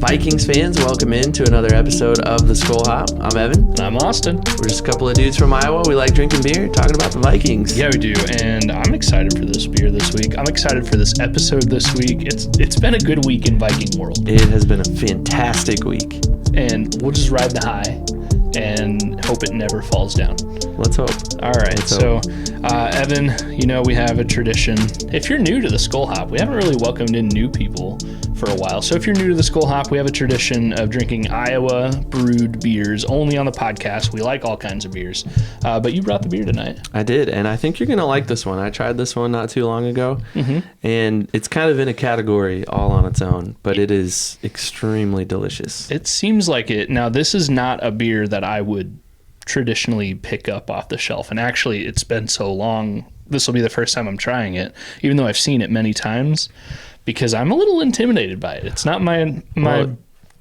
Vikings fans, welcome into another episode of the Skol Hop. I'm Evan. And I'm Austin. We're just a couple of dudes from Iowa. We like drinking beer, talking about the Vikings. Yeah, we do. And I'm excited for this beer this week. I'm excited for this episode this week. It's been a good week in Viking world. It has been a fantastic week. And we'll just ride the high and hope it never falls down. Let's hope. All right. Evan, you know we have a tradition. If you're new to the Skol Hop, we haven't really welcomed in new people for a while. So if you're new to the Skol Hop, we have a tradition of drinking Iowa brewed beers only on the podcast. We like all kinds of beers. But you brought the beer tonight. I did, and I think you're going to like this one. I tried this one not too long ago, and it's kind of in a category all on its own, but it is extremely delicious. It seems like it. Now, this is not a beer that I would traditionally pick up off the shelf, and actually it's been so long, this will be the first time I'm trying it, even though I've seen it many times, because I'm a little intimidated by it. It's not my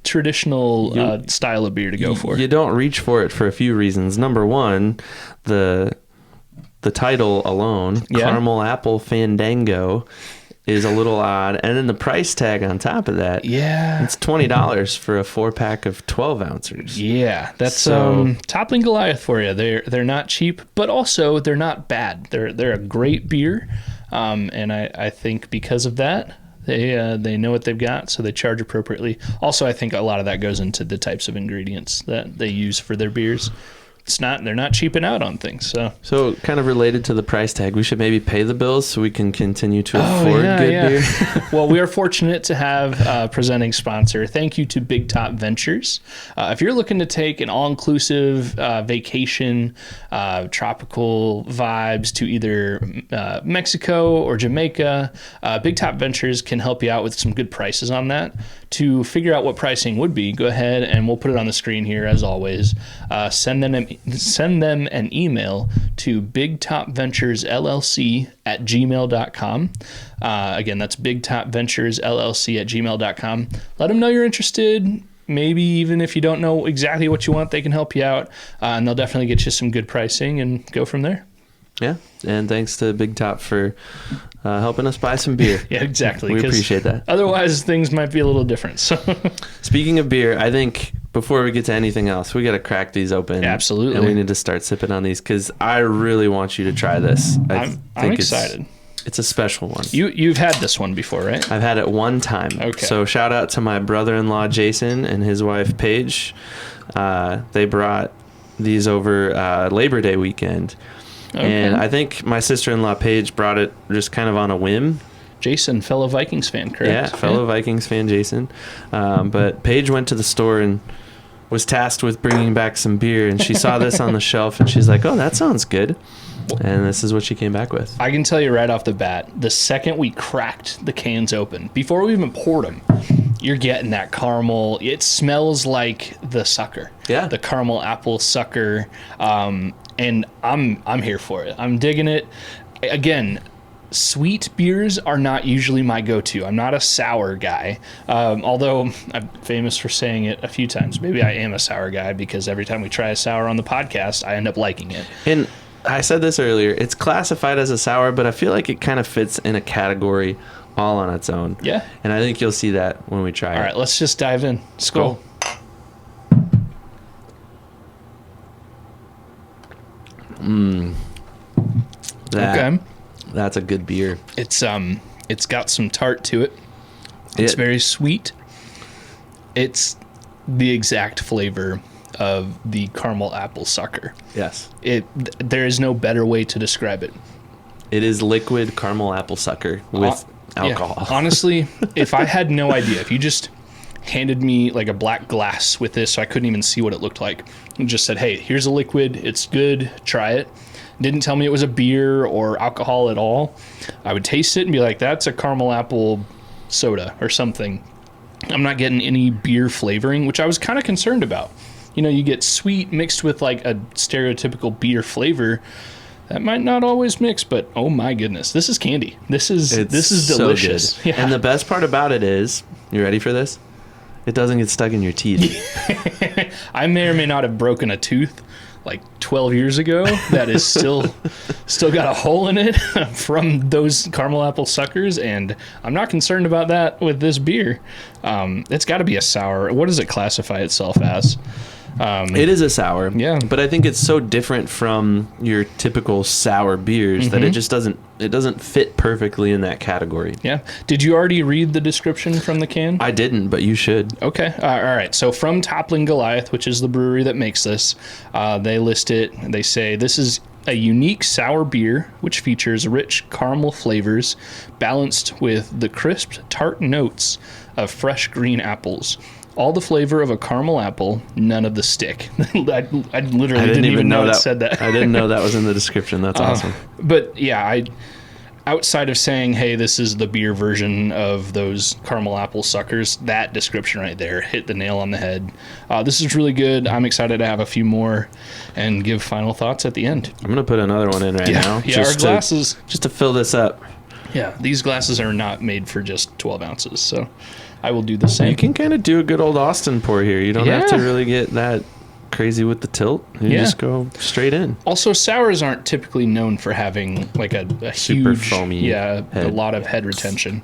traditional style of beer to go for. You don't reach for it for a few reasons. Number one, the title alone, Caramel Apple Fandango, is a little odd, and then the price tag on top of that, it's $20 for a 4-pack of 12 ounces. Yeah, that's Toppling Goliath for you. They're not cheap, but also they're not bad. They're a great beer, and I think because of that, they know what they've got, so they charge appropriately. Also, I think a lot of that goes into the types of ingredients that they use for their beers. They're not cheaping out on things. So kind of related to the price tag, we should maybe pay the bills so we can continue to afford good beer. Well, we are fortunate to have a presenting sponsor. Thank you to Big Top Ventures. If you're looking to take an all-inclusive vacation, tropical vibes to either Mexico or Jamaica, Big Top Ventures can help you out with some good prices on that. To figure out what pricing would be, go ahead and we'll put it on the screen here as always. Send them an email to bigtopventuresllc@gmail.com. Again, that's bigtopventuresllc@gmail.com. Let them know you're interested. Maybe even if you don't know exactly what you want, they can help you out, and they'll definitely get you some good pricing and go from there. Yeah, and thanks to Big Top for helping us buy some beer. Yeah, exactly. We appreciate that. Otherwise, things might be a little different. So, speaking of beer, I think before we get to anything else, we got to crack these open. Absolutely. And we need to start sipping on these because I really want you to try this. I'm excited. It's a special one. You've had this one before, right? I've had it one time. Okay. So shout out to my brother-in-law, Jason, and his wife, Paige. They brought these over Labor Day weekend. Okay. And I think my sister-in-law, Paige, brought it just kind of on a whim. Jason, fellow Vikings fan, correct? Yeah, fellow Vikings fan, Jason. But Paige went to the store and was tasked with bringing back some beer, and she saw this on the shelf, and she's like, oh, that sounds good. And this is what she came back with. I can tell you right off the bat, the second we cracked the cans open, before we even poured them, you're getting that caramel. It smells like the sucker. Yeah. The caramel apple sucker. And I'm here for it. I'm digging it. Again, sweet beers are not usually my go-to. I'm not a sour guy, although I'm famous for saying it a few times. Maybe I am a sour guy because every time we try a sour on the podcast, I end up liking it. And I said this earlier, it's classified as a sour, but I feel like it kind of fits in a category all on its own. Yeah. And I think you'll see that when we try it. All right, let's just dive in. Skol. That's a good beer. It's got some tart to it. It's very sweet. It's the exact flavor of the caramel apple sucker. Yes. There is no better way to describe it. It is liquid caramel apple sucker with alcohol. Yeah. Honestly, if I had no idea, if you just handed me like a black glass with this so I couldn't even see what it looked like and just said, hey, here's a liquid, it's good, try it. Didn't tell me it was a beer or alcohol at all, I would taste it and be like, that's a caramel apple soda or something. I'm not getting any beer flavoring, which I was kind of concerned about. You know, you get sweet mixed with like a stereotypical beer flavor. That might not always mix, but oh my goodness, this is candy. This is delicious. So good. Yeah. And the best part about it is, you ready for this? It doesn't get stuck in your teeth. I may or may not have broken a tooth like 12 years ago. That is still Still got a hole in it from those caramel apple suckers, and I'm not concerned about that with this beer. It's got to be a sour. What does it classify itself as? It is a sour. Yeah. But I think it's so different from your typical sour beers that it just doesn't fit perfectly in that category. Yeah. Did you already read the description from the can? I didn't, but you should. Okay. All right. So from Toppling Goliath, which is the brewery that makes this, they list it. They say this is a unique sour beer which features rich caramel flavors balanced with the crisp, tart notes of fresh green apples. All the flavor of a caramel apple, none of the stick. I literally didn't even know it said that. I didn't know that was in the description. That's awesome. But yeah, outside of saying, hey, this is the beer version of those caramel apple suckers, that description right there hit the nail on the head. This is really good. I'm excited to have a few more and give final thoughts at the end. I'm going to put another one in now. Yeah, our glasses. Just to fill this up. Yeah, these glasses are not made for just 12 ounces, so I will do the same. You can kind of do a good old Austin pour here. You don't have to really get that crazy with the tilt. You just go straight in. Also, sours aren't typically known for having like a super huge, foamy head. A lot of head retention.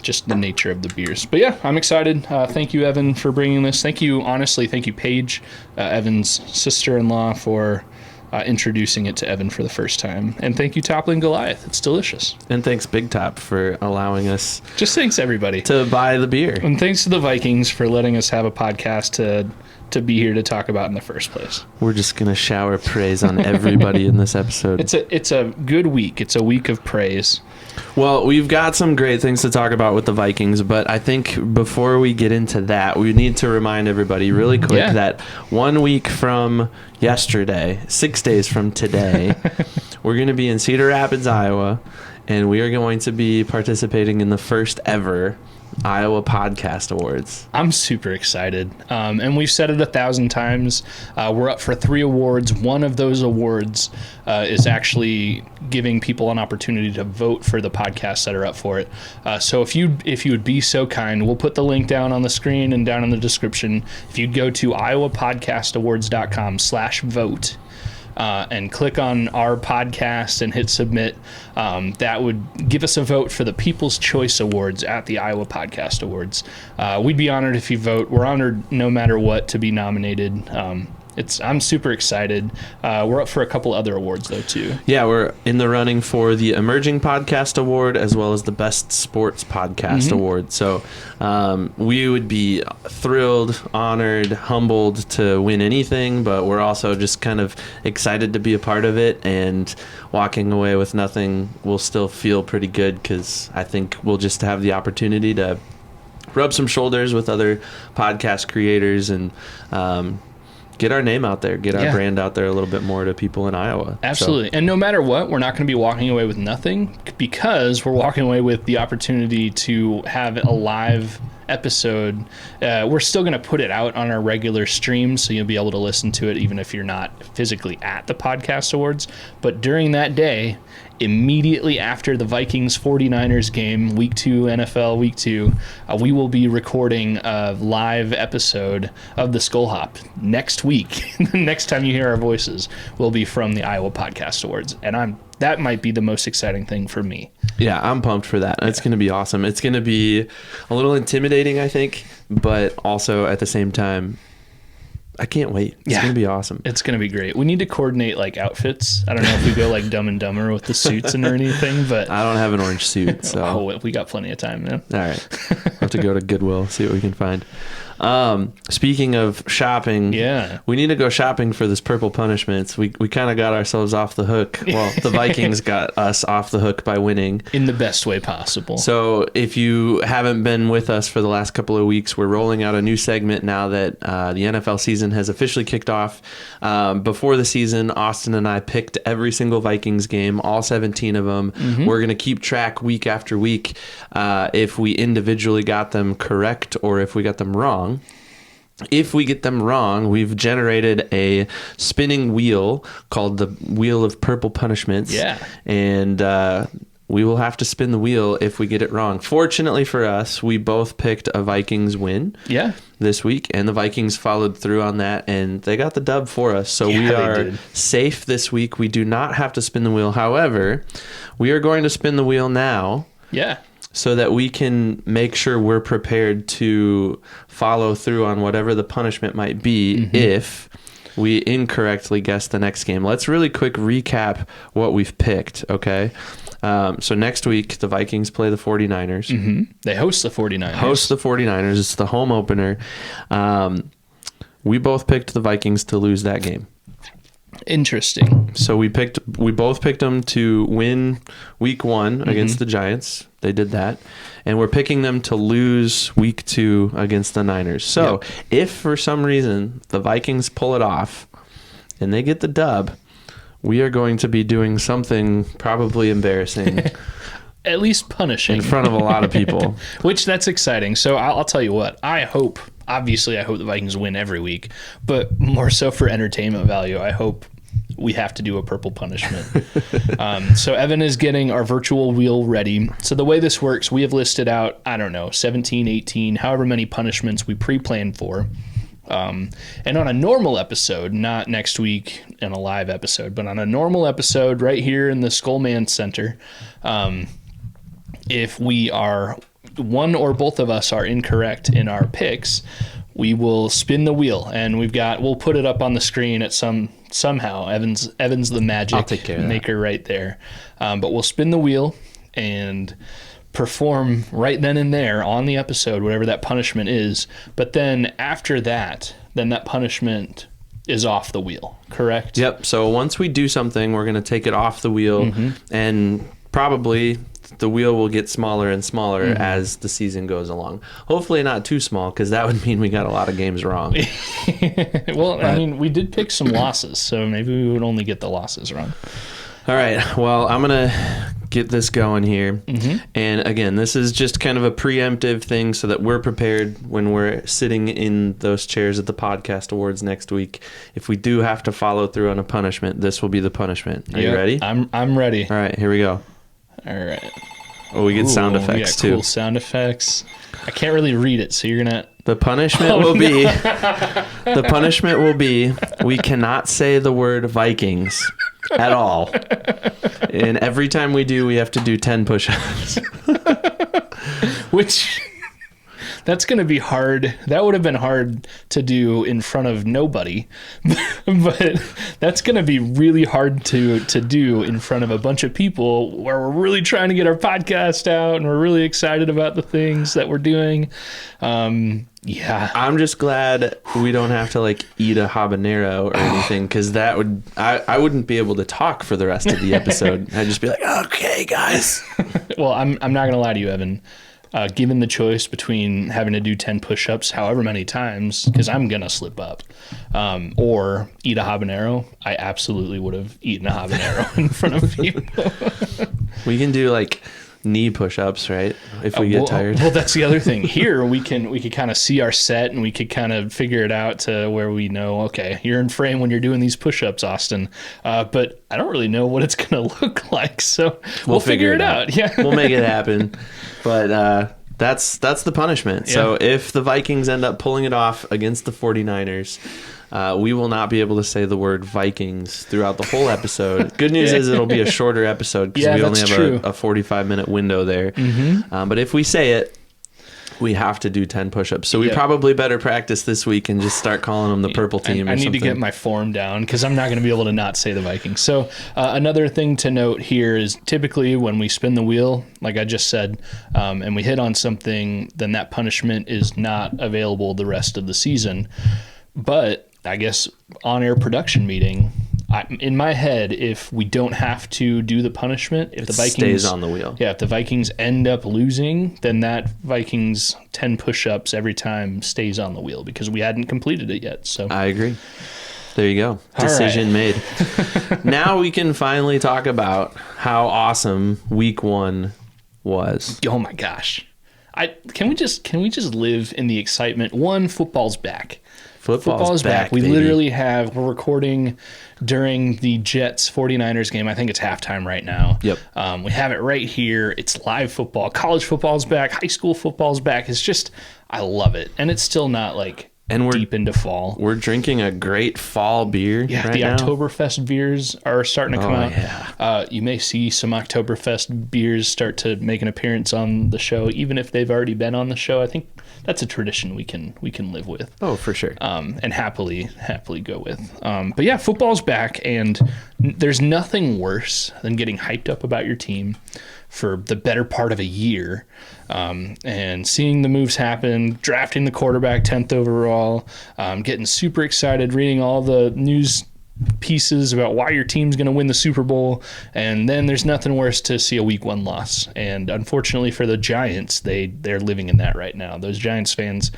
Just the nature of the beers. But yeah, I'm excited. Thank you, Evan, for bringing this. Thank you, Paige, Evan's sister-in-law, for introducing it to Evan for the first time. And thank you, Toppling Goliath. It's delicious. And thanks, Big Top, for allowing us Just thanks, everybody. to buy the beer. And thanks to the Vikings for letting us have a podcast to be here to talk about in the first place. We're just going to shower praise on everybody in this episode. It's a good week. It's a week of praise. Well, we've got some great things to talk about with the Vikings, but I think before we get into that, we need to remind everybody really quick that 1 week from yesterday, 6 days from today, we're going to be in Cedar Rapids, Iowa, and we are going to be participating in the first ever Iowa Podcast Awards. I'm super excited. And we've said it 1,000 times. We're up for 3 awards. One of those awards is actually giving people an opportunity to vote for the podcasts that are up for it. So if you would be so kind, we'll put the link down on the screen and down in the description. If you'd go to iowapodcastawards.com/vote, and click on our podcast and hit submit, that would give us a vote for the People's Choice Awards at the Iowa Podcast Awards. We'd be honored if you vote. We're honored no matter what to be nominated. I'm super excited. We're up for a couple other awards, though, too. Yeah, we're in the running for the Emerging Podcast Award as well as the Best Sports Podcast Award. So we would be thrilled, honored, humbled to win anything, but we're also just kind of excited to be a part of it, and walking away with nothing will still feel pretty good because I think we'll just have the opportunity to rub some shoulders with other podcast creators and get our name out there, get our brand out there a little bit more to people in Iowa. Absolutely. And no matter what, we're not going to be walking away with nothing, because we're walking away with the opportunity to have a live episode. We're still going to put it out on our regular stream, so you'll be able to listen to it even if you're not physically at the podcast awards. But during that day, immediately after the Vikings 49ers game, week 2 NFL week 2, we will be recording a live episode of the Skol Hop next week. The next time you hear our voices will be from the Iowa Podcast Awards, and that might be the most exciting thing for me. Yeah, I'm pumped for that. It's going to be awesome. It's going to be a little intimidating, I think, but also at the same time, I can't wait. It's going to be awesome. It's going to be great. We need to coordinate like outfits. I don't know if we go like Dumb and Dumber with the suits and or anything, but I don't have an orange suit, so we got plenty of time, man. All right. We'll have to go to Goodwill, see what we can find. Speaking of shopping, we need to go shopping for this Purple Punishments. We kind of got ourselves off the hook. Well, the Vikings got us off the hook by winning in the best way possible. So if you haven't been with us for the last couple of weeks, we're rolling out a new segment now that the NFL season has officially kicked off. Before the season, Austin and I picked every single Vikings game, all 17 of them. We're going to keep track week after week if we individually got them correct or if we got them wrong. If we get them wrong, we've generated a spinning wheel called the Wheel of Purple Punishments. Yeah. And we will have to spin the wheel if we get it wrong. Fortunately for us, we both picked a Vikings win this week, and the Vikings followed through on that, and they got the dub for us. So we are safe this week. We do not have to spin the wheel. However, we are going to spin the wheel now. Yeah. So that we can make sure we're prepared to follow through on whatever the punishment might be if we incorrectly guess the next game. Let's really quick recap what we've picked, okay? So next week, the Vikings play the 49ers. They host the 49ers. It's the home opener. We both picked the Vikings to lose that game. Interesting. So we both picked them to win week 1 against the Giants. They did that. And we're picking them to lose week 2 against the Niners. So if for some reason the Vikings pull it off and they get the dub, we are going to be doing something probably embarrassing. At least punishing. In front of a lot of people. Which, that's exciting. So I'll tell you what, obviously I hope the Vikings win every week, but more so for entertainment value, I hope we have to do a purple punishment. So Evan is getting our virtual wheel ready. So the way this works, we have listed out, 17, 18, however many punishments we pre-planned for. And on a normal episode, not next week in a live episode, but on a normal episode right here in the Skullman Center, if we are one or both of us are incorrect in our picks, we will spin the wheel, and we'll put it up on the screen at somehow. Evan's the magic maker right there. But we'll spin the wheel and perform right then and there on the episode whatever that punishment is. But then after that, that punishment is off the wheel, correct? Yep. So once we do something, we're going to take it off the wheel, and probably the wheel will get smaller and smaller as the season goes along. Hopefully not too small, because that would mean we got a lot of games wrong. Well, I mean, we did pick some losses, so maybe we would only get the losses wrong. All right. Well, I'm going to get this going here. And again, this is just kind of a preemptive thing so that we're prepared when we're sitting in those chairs at the podcast awards next week. If we do have to follow through on a punishment, this will be the punishment. Are you ready? I'm ready. All right, here we go. All right. Oh, we get sound effects too. Cool sound effects. I can't really read it, so you're gonna. The punishment will be we cannot say the word Vikings at all. And every time we do, we have to do 10 push-ups. Which, that's going to be hard. That would have been hard to do in front of nobody. But that's going to be really hard to do in front of a bunch of people where we're really trying to get our podcast out and we're really excited about the things that we're doing. Yeah. I'm just glad we don't have to eat a habanero or anything, because that would I wouldn't be able to talk for the rest of the episode. I'd just be like, okay, guys. Well, I'm not going to lie to you, Evan. Given the choice between having to do 10 push-ups however many times, because I'm going to slip up, or eat a habanero, I absolutely would have eaten a habanero in front of people. We can do knee push-ups, right? If we get tired. Well, that's the other thing. Here we could kind of see our set, and we could kind of figure it out to where we know, okay, you're in frame when you're doing these push-ups, Austin. But I don't really know what it's going to look like, so we'll figure it out. Yeah, we'll make it happen. But that's the punishment. Yeah. So if the Vikings end up pulling it off against the 49ers, we will not be able to say the word Vikings throughout the whole episode. Good news is it'll be a shorter episode because we only have a 45-minute window there. But if we say it, we have to do 10 push-ups. So we probably better practice this week and just start calling them the purple team. I need to get my form down because I'm not going to be able to not say the Vikings. So another thing to note here is typically when we spin the wheel, like I just said, and we hit on something, then that punishment is not available the rest of the season. But I guess on-air production meeting, in my head, if we don't have to do the punishment, if the Vikings stays on the wheel. Yeah, if the Vikings end up losing, then that Vikings 10 push-ups every time stays on the wheel because we hadn't completed it yet. So I agree. There you go. Decision made. Now we can finally talk about how awesome week 1 was. Oh my gosh. Can we just live in the excitement? One, football's back. Football is back. We baby. literally we're recording during the Jets 49ers game. I think it's halftime right now. Yep. We have it right here. It's live football. College football's back. High school football's back. It's just, I love it. And it's still not like we're deep into fall. We're drinking a great fall beer. Yeah, right the now. Oktoberfest beers are starting to come out. Yeah. You may see some Oktoberfest beers start to make an appearance on the show, even if they've already been on the show. I think that's a tradition we can live with. Oh, for sure. And happily go with. But yeah, football's back, and there's nothing worse than getting hyped up about your team for the better part of a year, and seeing the moves happen, drafting the quarterback 10th overall, getting super excited, reading all the news pieces about why your team's going to win the Super Bowl, and then there's nothing worse to see a week 1 loss. And unfortunately for the Giants, they're living in that right now. Those Giants fans,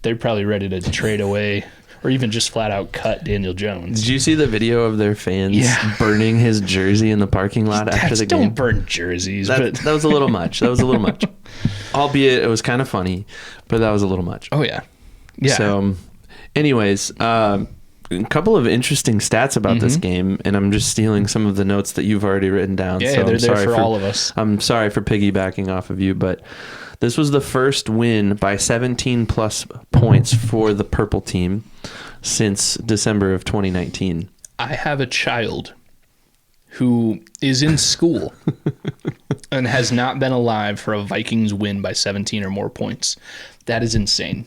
they're probably ready to trade away or even just flat out cut Daniel Jones. Did you see the video of their fans burning his jersey in the parking lot after the game? Don't burn jerseys. That was a little much. That was a little much. Albeit it was kind of funny, but that was a little much. Oh, yeah. Yeah. So, anyways, a couple of interesting stats about this game, and I'm just stealing some of the notes that you've already written down. Yeah, so they're there for all of us. I'm sorry for piggybacking off of you, but this was the first win by 17 plus points for the purple team since December of 2019. I have a child who is in school and has not been alive for a Vikings win by 17 or more points. That is insane.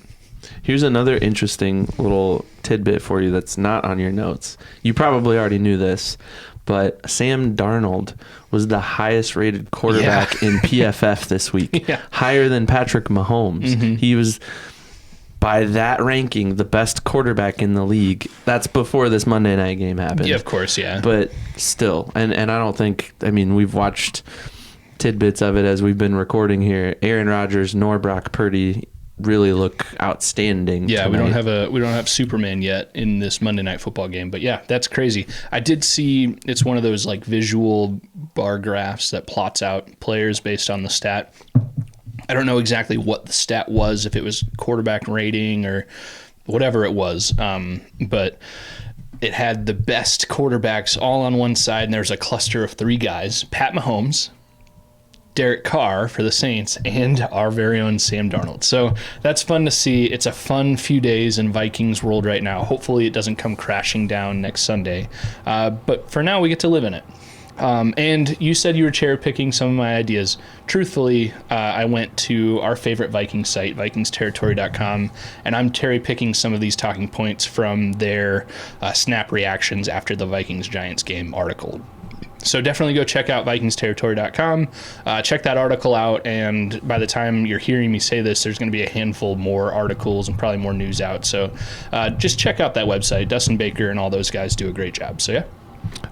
Here's another interesting little tidbit for you that's not on your notes. You probably already knew this, but Sam Darnold was the highest rated quarterback in PFF this week, higher than Patrick Mahomes. He was, by that ranking, the best quarterback in the league. That's before this Monday night game happened. Yeah, of course, yeah. But still, and I don't think, I mean, we've watched tidbits of it as we've been recording here. Aaron Rodgers nor Brock Purdy really look outstanding. Yeah, tonight. we don't have Superman yet in this Monday Night Football game, but yeah, that's crazy. I did see it's one of those like visual bar graphs that plots out players based on the stat. I don't know exactly what the stat was, if it was quarterback rating or whatever it was, but it had the best quarterbacks all on one side, and there's a cluster of 3 guys: Pat Mahomes, Derek Carr for the Saints, and our very own Sam Darnold. So that's fun to see. It's a fun few days in Vikings world right now. Hopefully it doesn't come crashing down next Sunday. But for now, we get to live in it. And you said you were cherry picking some of my ideas. Truthfully, I went to our favorite Viking site, vikingsterritory.com, and I'm cherry picking some of these talking points from their snap reactions after the Vikings-Giants game article. So definitely go check out vikingsterritory.com. Check that article out, and by the time you're hearing me say this, there's going to be a handful more articles and probably more news out. So just check out that website. Dustin Baker and all those guys do a great job. So yeah.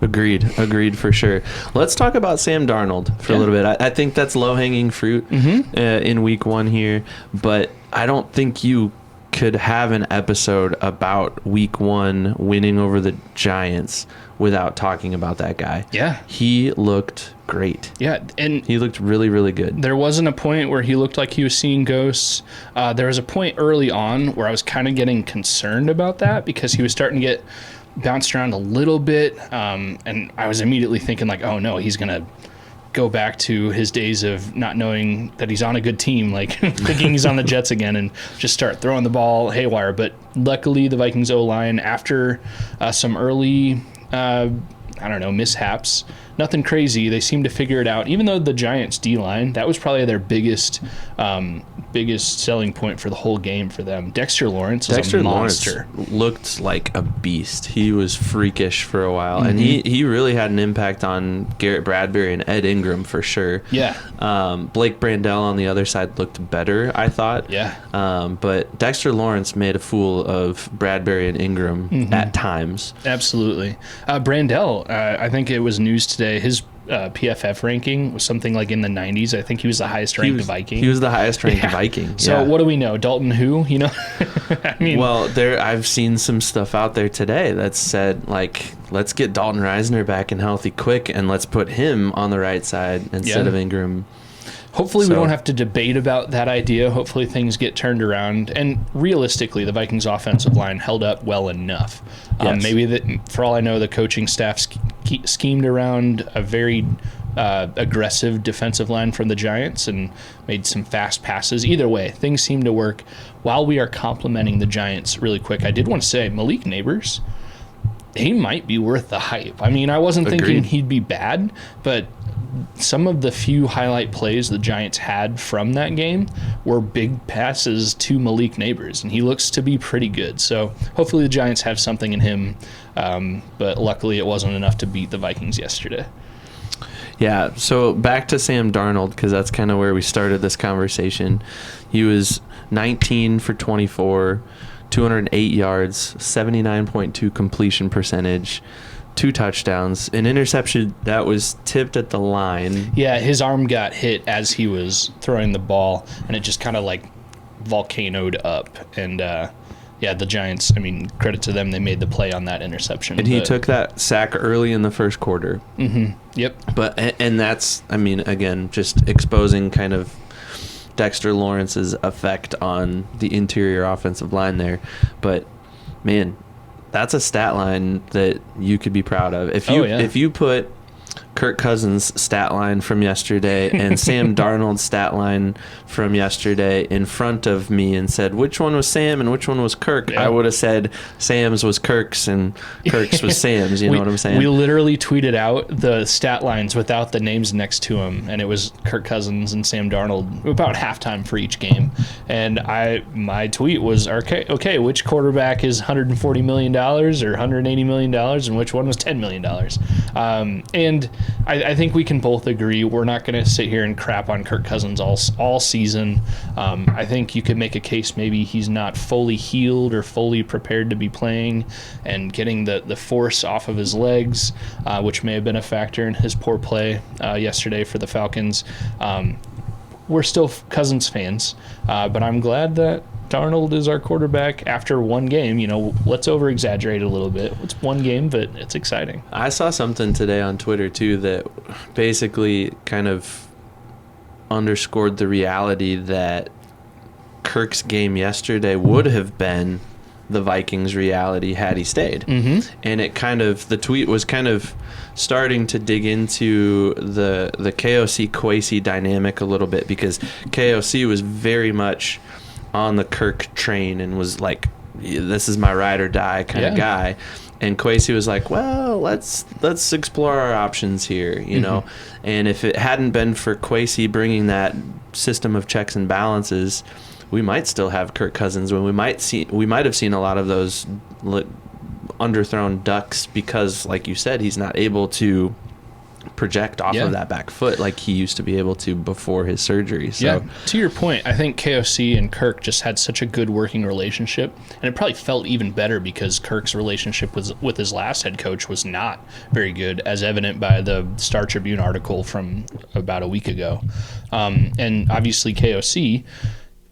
Agreed for sure. Let's talk about Sam Darnold for a little bit. I think that's low-hanging fruit in week 1 here, but I don't think you could have an episode about week 1 winning over the Giants without talking about that guy. Yeah. He looked great. Yeah, and he looked really, really good. There wasn't a point where he looked like he was seeing ghosts. There was a point early on where I was kind of getting concerned about that because he was starting to get bounced around a little bit, and I was immediately thinking like, oh no, he's going to go back to his days of not knowing that he's on a good team, like thinking he's on the Jets again and just start throwing the ball haywire. But luckily the Vikings O-line, after some early mishaps, nothing crazy, they seemed to figure it out. Even though the Giants D-line, that was probably their biggest selling point for the whole game for them. Dexter Lawrence was a monster. Looked like a beast. He was freakish for a while, and he really had an impact on Garrett Bradbury and Ed Ingram for sure. Yeah. Blake Brandell on the other side looked better, I thought. Yeah. But Dexter Lawrence made a fool of Bradbury and Ingram at times. Absolutely. Brandell, I think it was news today, his PFF ranking was something like in the 90s. I think he was the highest ranked Viking. He was the highest ranked Viking. So what do we know? Dalton who? You know? I mean, well, I've seen some stuff out there today that said, like, let's get Dalton Reisner back and healthy quick, and let's put him on the right side instead of Ingram. Hopefully we don't have to debate about that idea. Hopefully things get turned around. And realistically, the Vikings offensive line held up well enough. Yes. Maybe that, for all I know, the coaching staff schemed around a very aggressive defensive line from the Giants and made some fast passes. Either way, things seem to work. While we are complimenting the Giants really quick, I did want to say Malik Neighbors, he might be worth the hype. I mean, I wasn't thinking he'd be bad, but some of the few highlight plays the Giants had from that game were big passes to Malik Neighbors, and he looks to be pretty good. So hopefully the Giants have something in him, but luckily it wasn't enough to beat the Vikings yesterday. Yeah, so back to Sam Darnold, because that's kind of where we started this conversation. He was 19 for 24, 208 yards, 79.2 completion percentage, 2 touchdowns, an interception that was tipped at the line. Yeah, his arm got hit as he was throwing the ball, and it just kind of like volcanoed up. And yeah, the Giants, I mean, credit to them, they made the play on that interception. And he took that sack early in the first quarter. Mm-hmm. Yep. But and that's, I mean, again, just exposing kind of Dexter Lawrence's effect on the interior offensive line there. But man, that's a stat line that you could be proud of. If you put Kirk Cousins' stat line from yesterday and Sam Darnold's stat line from yesterday in front of me and said which one was Sam and which one was Kirk, I would have said Sam's was Kirk's and Kirk's was Sam's. You know what I'm saying? We literally tweeted out the stat lines without the names next to them, and it was Kirk Cousins and Sam Darnold about halftime for each game. And my tweet was, okay, which quarterback is $140 million or $180 million, and which one was $10 million? And I think we can both agree we're not going to sit here and crap on Kirk Cousins all season. I think you could make a case maybe he's not fully healed or fully prepared to be playing and getting the force off of his legs, which may have been a factor in his poor play yesterday for the Falcons. We're still Cousins fans, but I'm glad that Darnold is our quarterback after one game. You know, let's over-exaggerate a little bit. It's one game, but it's exciting. I saw something today on Twitter, too, that basically kind of underscored the reality that Kirk's game yesterday would have been the Vikings' reality had he stayed. Mm-hmm. And it kind of, the tweet was kind of starting to dig into the KOC Kwesi dynamic a little bit, because KOC was very much on the Kirk train and was like, this is my ride or die kind of guy. And Kwesi was like, well, let's explore our options here, you know. And if it hadn't been for Kwesi bringing that system of checks and balances, we might still have Kirk Cousins when we might have seen a lot of those underthrown ducks, because, like you said, he's not able to project off of that back foot like he used to be able to before his surgery. So to your point, I think KOC and Kirk just had such a good working relationship, and it probably felt even better because Kirk's relationship with his last head coach was not very good, as evident by the Star Tribune article from about a week ago. And obviously KOC,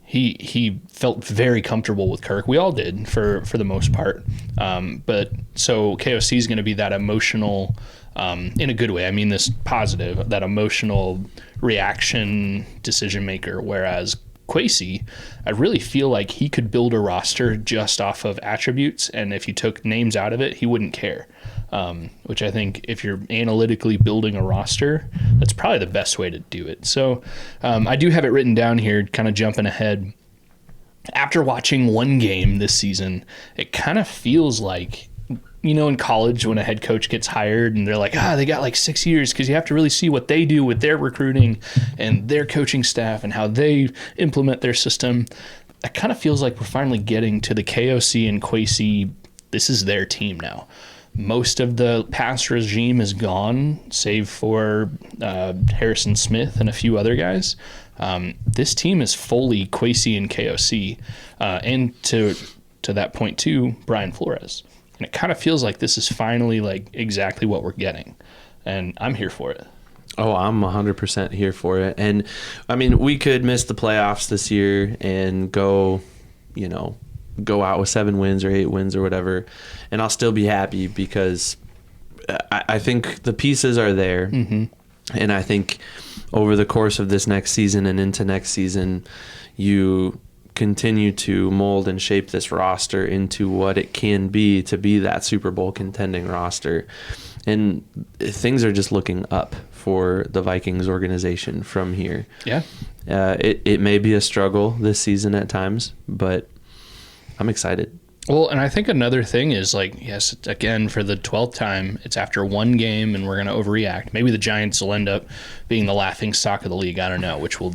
he felt very comfortable with Kirk. We all did for the most part. But so KOC is going to be that emotional, in a good way, I mean this positive, that emotional reaction decision maker, whereas Kwesi, I really feel like he could build a roster just off of attributes, and if you took names out of it, he wouldn't care. Which I think if you're analytically building a roster, that's probably the best way to do it. So I do have it written down here, kind of jumping ahead. After watching one game this season, it kind of feels like, you know, in college when a head coach gets hired and they're like, they got like 6 years, because you have to really see what they do with their recruiting and their coaching staff and how they implement their system. It kind of feels like we're finally getting to the KOC and Kwesi. This is their team now. Most of the past regime is gone, save for Harrison Smith and a few other guys. This team is fully Kwesi and KOC, and to that point too, Brian Flores. And it kind of feels like this is finally like exactly what we're getting, and I'm here for it. Oh, I'm 100% here for it. And I mean, we could miss the playoffs this year and go out with 7 wins or 8 wins or whatever, and I'll still be happy, because I think the pieces are there. Mm-hmm. And I think over the course of this next season and into next season, you continue to mold and shape this roster into what it can be to be that Super Bowl contending roster. And things are just looking up for the Vikings organization from here. Yeah. It may be a struggle this season at times, but I'm excited. Well, and I think another thing is, like, yes, again, for the 12th time, it's after one game and we're going to overreact. Maybe the Giants will end up being the laughing stock of the league. I don't know, which will,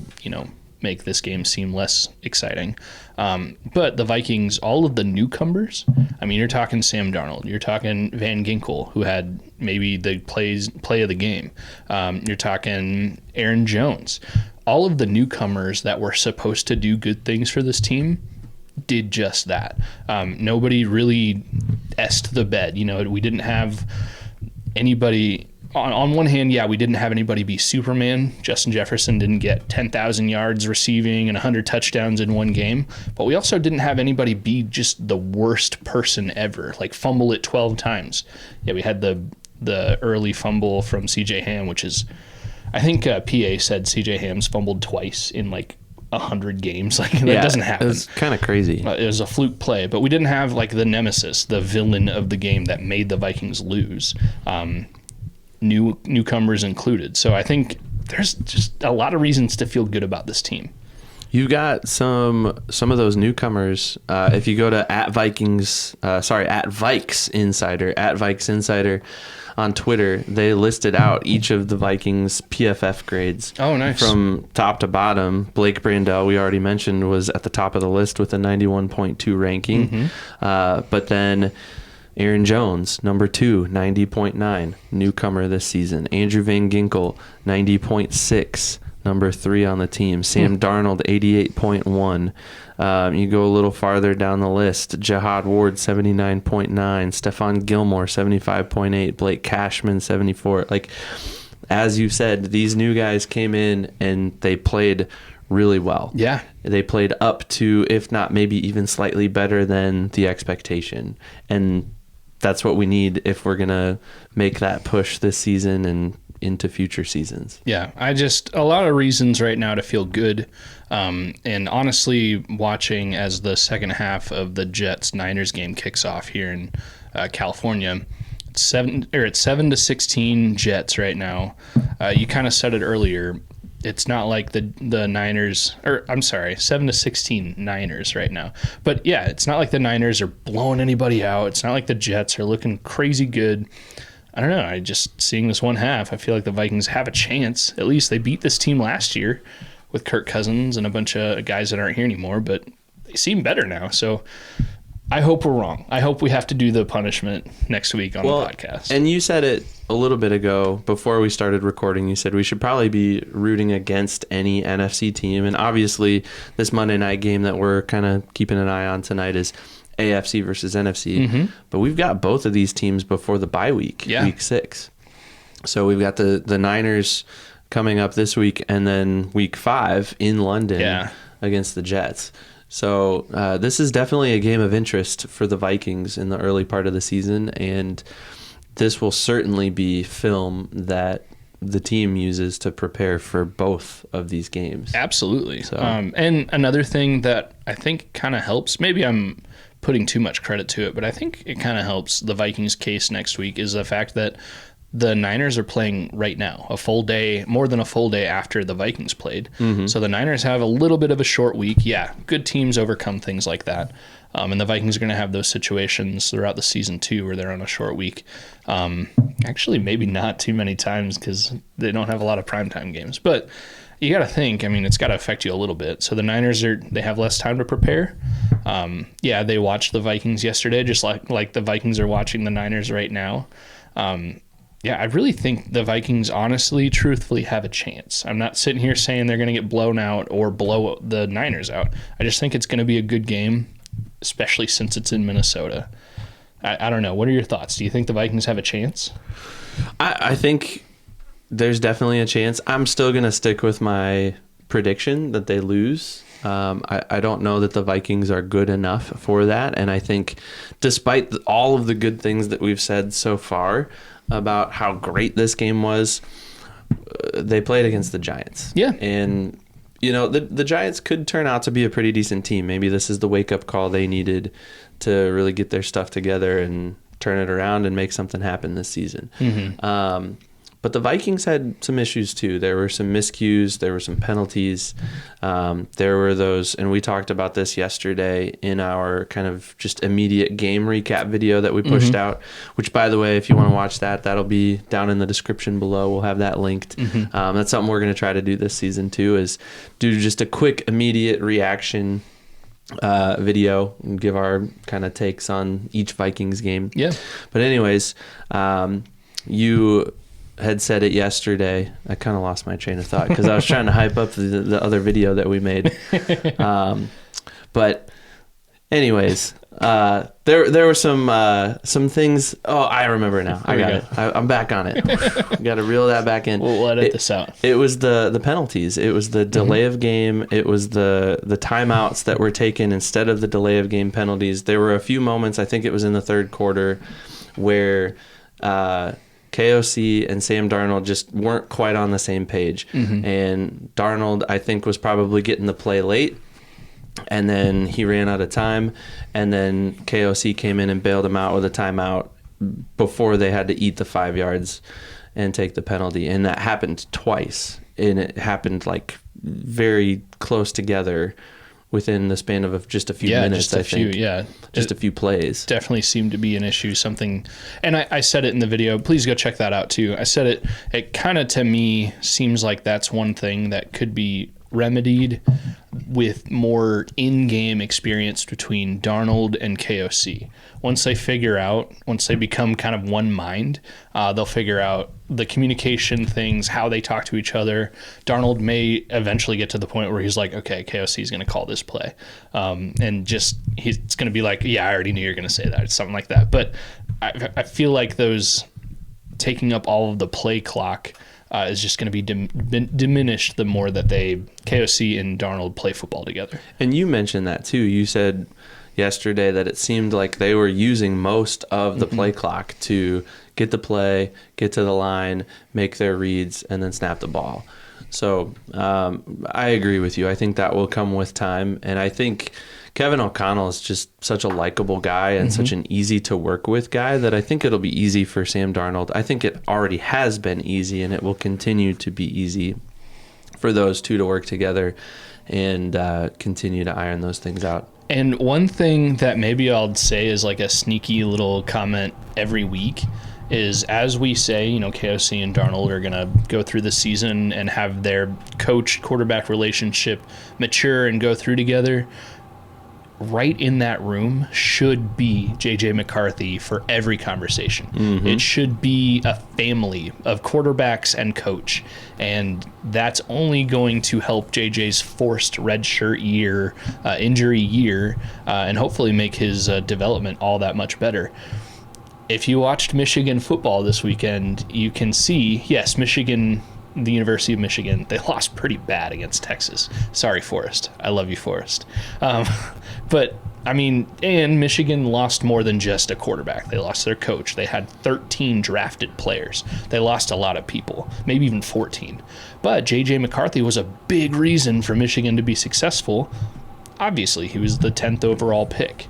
make this game seem less exciting. But the Vikings, all of the newcomers, I mean, you're talking Sam Darnold, you're talking Van Ginkel, who had maybe the play of the game. You're talking Aaron Jones. All of the newcomers that were supposed to do good things for this team did just that. Nobody really essed the bed. We didn't have anybody. On one hand, yeah, we didn't have anybody be Superman. Justin Jefferson didn't get 10,000 yards receiving and 100 touchdowns in one game. But we also didn't have anybody be just the worst person ever, like fumble it 12 times. Yeah, we had the early fumble from C.J. Ham, which is, I think PA said C.J. Ham's fumbled twice in like 100 games. Like, that doesn't happen. It's kind of crazy. It was a fluke play, but we didn't have like the nemesis, the villain of the game that made the Vikings lose. Newcomers included. So I think there's just a lot of reasons to feel good about this team. You got some of those newcomers. If you go to at Vikes Insider on Twitter, they listed out each of the Vikings PFF grades. Oh, nice. From top to bottom. Blake Brandel, we already mentioned, was at the top of the list with a 91.2 ranking. Mm-hmm. But then Aaron Jones, number 2, 90.9, newcomer this season. Andrew Van Ginkel, 90.6, number 3 on the team. Sam Darnold, 88.1. You go a little farther down the list. Jihad Ward, 79.9. Stephon Gilmore, 75.8. Blake Cashman, 74. Like, as you said, these new guys came in and they played really well. Yeah. They played up to, if not maybe even slightly better than the expectation. And that's what we need if we're going to make that push this season and into future seasons. Yeah, a lot of reasons right now to feel good. And honestly, watching as the second half of the Jets-Niners game kicks off here in California, it's 7-16 Jets right now. You kind of said it earlier. It's not like the Niners, 7-16 Niners right now. But yeah, it's not like the Niners are blowing anybody out. It's not like the Jets are looking crazy good. I don't know. Seeing this one half, I feel like the Vikings have a chance. At least they beat this team last year with Kirk Cousins and a bunch of guys that aren't here anymore, but they seem better now. So I hope we're wrong. I hope we have to do the punishment next week on the podcast. And you said it a little bit ago before we started recording. You said we should probably be rooting against any NFC team. And obviously, this Monday night game that we're kind of keeping an eye on tonight is AFC versus NFC. Mm-hmm. But we've got both of these teams before the bye week, week 6. So we've got the Niners coming up this week and then week 5 in London against the Jets. So this is definitely a game of interest for the Vikings in the early part of the season, and this will certainly be film that the team uses to prepare for both of these games. Absolutely. So. And another thing that I think kind of helps, maybe I'm putting too much credit to it, but I think it kind of helps the Vikings case next week is the fact that the Niners are playing right now, more than a full day after the Vikings played. Mm-hmm. So the Niners have a little bit of a short week. Yeah, good teams overcome things like that. And the Vikings are going to have those situations throughout the season too, where they're on a short week. Actually, maybe not too many times because they don't have a lot of primetime games. But you got to think, it's got to affect you a little bit. So the Niners they have less time to prepare. They watched the Vikings yesterday, just like the Vikings are watching the Niners right now. I really think the Vikings honestly, truthfully have a chance. I'm not sitting here saying they're going to get blown out or blow the Niners out. I just think it's going to be a good game, especially since it's in Minnesota. I don't know. What are your thoughts? Do you think the Vikings have a chance? I think there's definitely a chance. I'm still going to stick with my prediction that they lose. I don't know that the Vikings are good enough for that. And I think despite all of the good things that we've said so far about how great this game was, they played against the Giants. Yeah. And, the Giants could turn out to be a pretty decent team. Maybe this is the wake-up call they needed to really get their stuff together and turn it around and make something happen this season. Mm-hmm. But the Vikings had some issues too. There were some miscues. There were some penalties. There were those, and we talked about this yesterday in our kind of just immediate game recap video that we pushed out, which, by the way, if you want to watch that, that'll be down in the description below. We'll have that linked. That's something we're going to try to do this season too, is do just a quick immediate reaction video and give our kind of takes on each Vikings game. Yeah. But anyways, you had said it yesterday. I kind of lost my train of thought because I was trying to hype up the other video that we made. But anyways, there were some things. Oh, I remember now. I got it. I'm back on it. Got to reel that back in. We'll edit this out. It was the penalties. It was the delay of game. It was the timeouts that were taken instead of the delay of game penalties. There were a few moments, I think it was in the third quarter, where KOC and Sam Darnold just weren't quite on the same page. And Darnold, I think, was probably getting the play late, and then he ran out of time, and then KOC came in and bailed him out with a timeout before they had to eat the 5 yards and take the penalty. And that happened twice, and it happened like very close together within the span of just a few minutes. Just a few plays. Definitely seemed to be an issue, something. And I said it in the video. Please go check that out too. I said it kind of, to me, seems like that's one thing that could be remedied with more in-game experience between Darnold and KOC. Once they become kind of one mind, they'll figure out the communication things, how they talk to each other. Darnold may eventually get to the point where he's like, okay, KOC is going to call this play. And just, he's going to be like, yeah, I already knew you were going to say that. It's something like that. But I feel like those taking up all of the play clock is just going to be diminished the more that KOC and Darnold play football together. And you mentioned that too. You said yesterday that it seemed like they were using most of the play clock to get the play, get to the line, make their reads, and then snap the ball. So I agree with you. I think that will come with time. And I think Kevin O'Connell is just such a likable guy and such an easy to work with guy that I think it'll be easy for Sam Darnold. I think it already has been easy, and it will continue to be easy for those two to work together and continue to iron those things out. And one thing that maybe I'll say is like a sneaky little comment every week is, as we say, KOC and Darnold are going to go through the season and have their coach-quarterback relationship mature and go through together. Right in that room should be J.J. McCarthy for every conversation. It should be a family of quarterbacks and coach, and that's only going to help J.J.'s forced redshirt year, injury year, and hopefully make his development all that much better. If you watched Michigan football this weekend, you can see, yes, Michigan, the University of Michigan, they lost pretty bad against Texas. Sorry, Forrest. I love you, Forrest. But, and Michigan lost more than just a quarterback. They lost their coach. They had 13 drafted players. They lost a lot of people, maybe even 14. But J.J. McCarthy was a big reason for Michigan to be successful. Obviously, he was the 10th overall pick.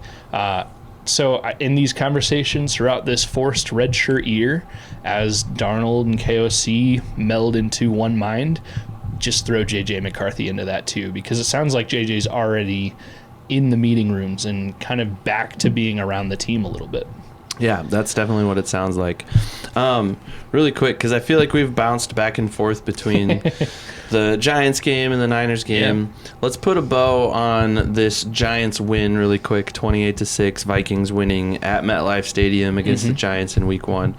So in these conversations throughout this forced redshirt year, as Darnold and KOC meld into one mind, just throw J.J. McCarthy into that too, because it sounds like J.J.'s already in the meeting rooms and kind of back to being around the team a little bit. Yeah, that's definitely what it sounds like. Really quick, because I feel like we've bounced back and forth between the Giants game and the Niners game. Yeah. Let's put a bow on this Giants win really quick, 28-6, Vikings winning at MetLife Stadium against the Giants in Week 1.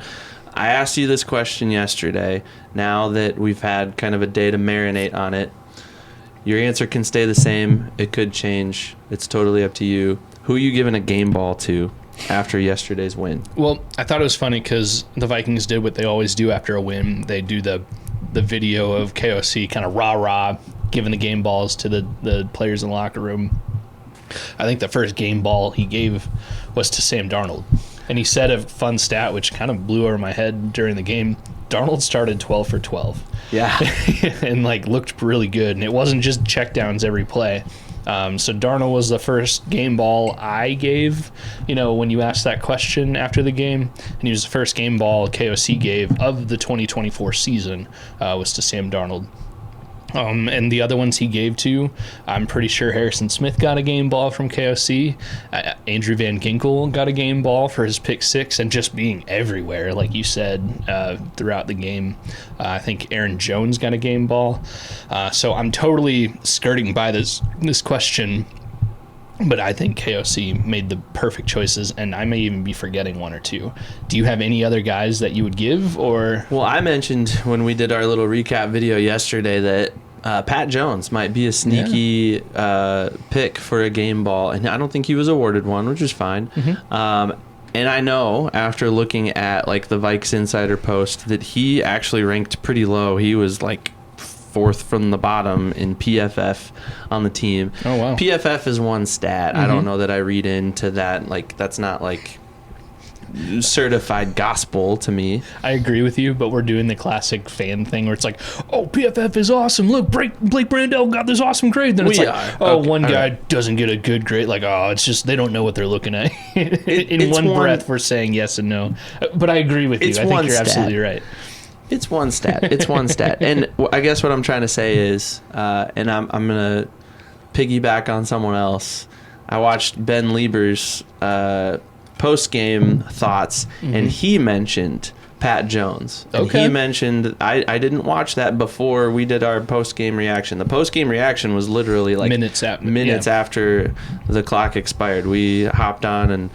I asked you this question yesterday. Now that we've had kind of a day to marinate on it, your answer can stay the same. It could change. It's totally up to you. Who are you giving a game ball to after yesterday's win? Well, I thought it was funny because the Vikings did what they always do after a win. They do the video of KOC kind of rah-rah, giving the game balls to the players in the locker room. I think the first game ball he gave was to Sam Darnold. And he said a fun stat, which kind of blew over my head during the game. Darnold started 12 for 12. Yeah. And like looked really good. And it wasn't just checkdowns every play. So Darnold was the first game ball I gave, when you asked that question after the game. And he was the first game ball KOC gave of the 2024 season was to Sam Darnold. And the other ones he gave to, I'm pretty sure Harrison Smith got a game ball from KOC. Andrew Van Ginkel got a game ball for his pick 6 and just being everywhere, like you said, throughout the game. I think Aaron Jones got a game ball. So I'm totally skirting by this question, but I think KOC made the perfect choices, and I may even be forgetting one or two. Do you have any other guys that you would give, or? Well, I mentioned when we did our little recap video yesterday that Pat Jones might be a sneaky pick for a game ball, and I don't think he was awarded one, which is fine. Mm-hmm. And I know after looking at like the Vikes Insider post that he actually ranked pretty low. He was like 4th from the bottom in PFF on the team. Oh, wow. PFF is one stat. Mm-hmm. I don't know that I read into that. Like, that's not like certified gospel to me. I agree with you, but we're doing the classic fan thing where it's like, oh, PFF is awesome. Look, Blake Brandel got this awesome grade. Then it's one guy doesn't get a good grade. Like, oh, it's just they don't know what they're looking at. In one breath, we're saying yes and no. But I agree with you. I think you're absolutely right. It's one stat. It's one stat. And I guess what I'm trying to say is, and I'm going to piggyback on someone else. I watched Ben Lieber's post-game thoughts, mm-hmm. and he mentioned Pat Jones. And he mentioned, I didn't watch that before we did our post-game reaction. The post-game reaction was literally like minutes after the clock expired. We hopped on and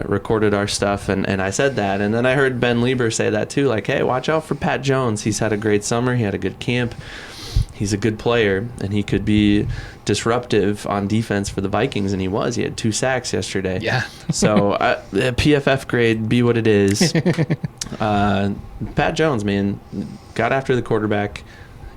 recorded our stuff, and I said that, and then I heard Ben Lieber say that too, like, hey, watch out for Pat Jones. He's had a great summer. He had a good camp. He's a good player, and he could be disruptive on defense for the Vikings, and he was. He had 2 sacks yesterday. Yeah. So PFF grade, be what it is. Pat Jones, man, got after the quarterback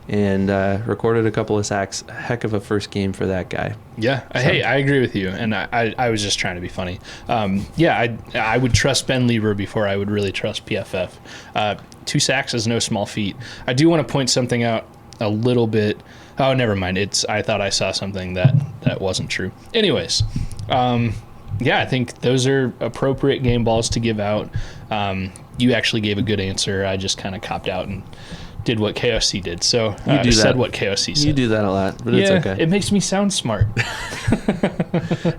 and recorded a couple of sacks. Heck of a first game for that guy. Yeah. So. Hey, I agree with you, and I was just trying to be funny. I would trust Ben Lieber before I would really trust PFF. 2 sacks is no small feat. I do want to point something out a little bit. Oh, never mind. I thought I saw something that wasn't true. Anyways, I think those are appropriate game balls to give out. You actually gave a good answer. I just kind of copped out and did what KOC did. So you said what KOC said. You do that a lot, but it's okay. It makes me sound smart.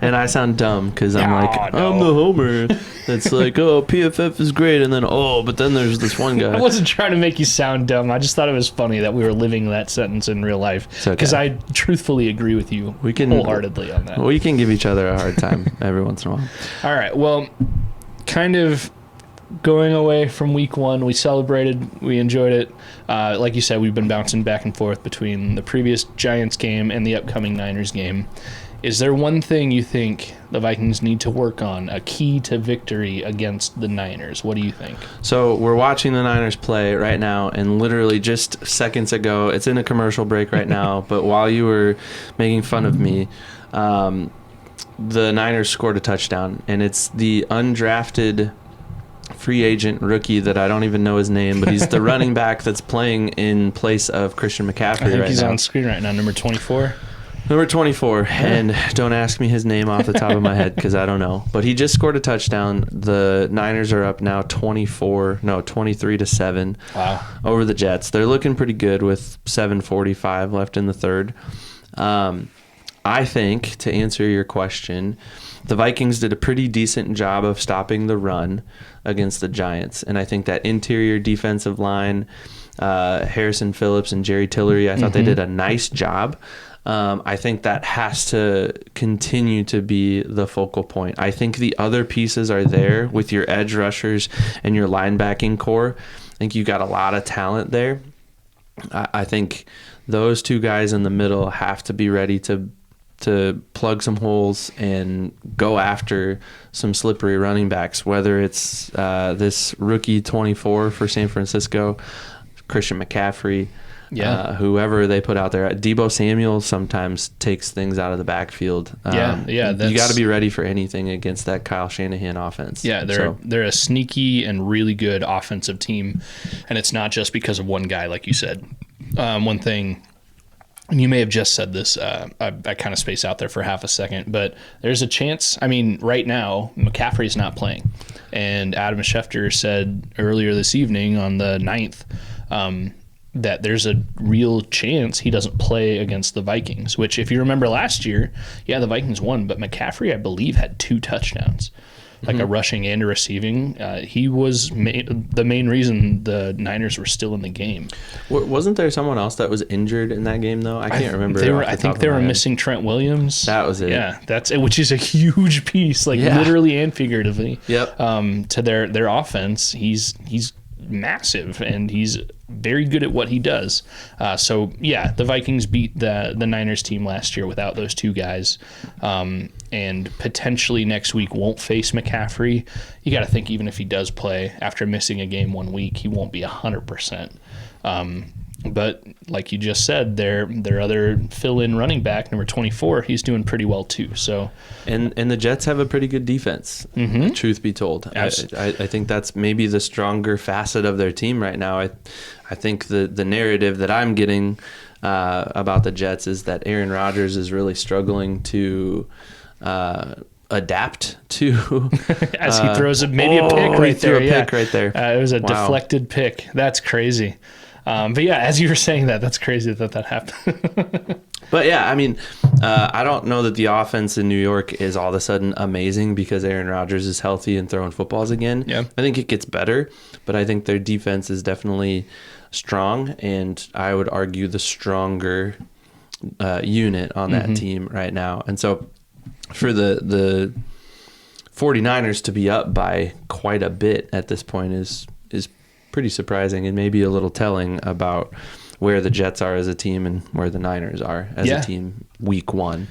And I sound dumb because I'm I'm the homer. It's like, oh, PFF is great, and then but then there's this one guy. I wasn't trying to make you sound dumb. I just thought it was funny that we were living that sentence in real life, because I truthfully agree with you wholeheartedly on that. We can give each other a hard time every once in a while. All right. Well, kind of going away from week 1, we celebrated, we enjoyed it. Like you said, we've been bouncing back and forth between the previous Giants game and the upcoming Niners game. Is there one thing you think the Vikings need to work on, a key to victory against the Niners? What do you think? So we're watching the Niners play right now, and literally just seconds ago, it's in a commercial break right now, but while you were making fun of me, the Niners scored a touchdown, and it's the undrafted free agent rookie that I don't even know his name, but he's the running back that's playing in place of Christian McCaffrey. I think he's on screen right now, number 24. Number 24, and don't ask me his name off the top of my head because I don't know. But he just scored a touchdown. The Niners are up now 23-7 over the Jets. They're looking pretty good with 7:45 left in the third. I think, to answer your question, the Vikings did a pretty decent job of stopping the run against the Giants. And I think that interior defensive line, Harrison Phillips and Jerry Tillery, I thought they did a nice job. I think that has to continue to be the focal point. I think the other pieces are there with your edge rushers and your linebacking core. I think you got a lot of talent there. I think those 2 guys in the middle have to be ready to plug some holes and go after some slippery running backs, whether it's this rookie 24 for San Francisco, Christian McCaffrey. whoever they put out there. Deebo Samuel sometimes takes things out of the backfield. You got to be ready for anything against that Kyle Shanahan offense. Yeah, they're a sneaky and really good offensive team, and it's not just because of one guy, like you said. One thing, and you may have just said this, I kind of spaced out there for half a second, but there's a chance. I mean, right now, McCaffrey's not playing. And Adam Schefter said earlier this evening on the 9th that there's a real chance he doesn't play against the Vikings, which if you remember last year, the Vikings won, but McCaffrey, I believe, had 2 touchdowns. Like a rushing and a receiving. He was the main reason the Niners were still in the game. Wasn't there someone else that was injured in that game, though? I can't remember. I think they were missing Trent Williams. That was it. Yeah, that's it, which is a huge piece, literally and figuratively. Yep. To their offense, he's massive and he's very good at what he does. The Vikings beat the Niners team last year without those 2 guys. And potentially next week won't face McCaffrey. You got to think even if he does play after missing a game 1 week, he won't be 100%. But like you just said, their other fill-in running back, number 24, he's doing pretty well too. So, and the Jets have a pretty good defense. Truth be told, I think that's maybe the stronger facet of their team right now. I think the narrative that I'm getting about the Jets is that Aaron Rodgers is really struggling to adapt to as he throws a pick right there. Pick right there. It was a deflected pick. That's crazy. But as you were saying that's crazy that happened. But I mean, I don't know that the offense in New York is all of a sudden amazing because Aaron Rodgers is healthy and throwing footballs again. Yeah. I think it gets better, but I think their defense is definitely strong, and I would argue the stronger unit on that team right now. And so for the 49ers to be up by quite a bit at this point is pretty surprising and maybe a little telling about where the Jets are as a team and where the Niners are as a team week 1.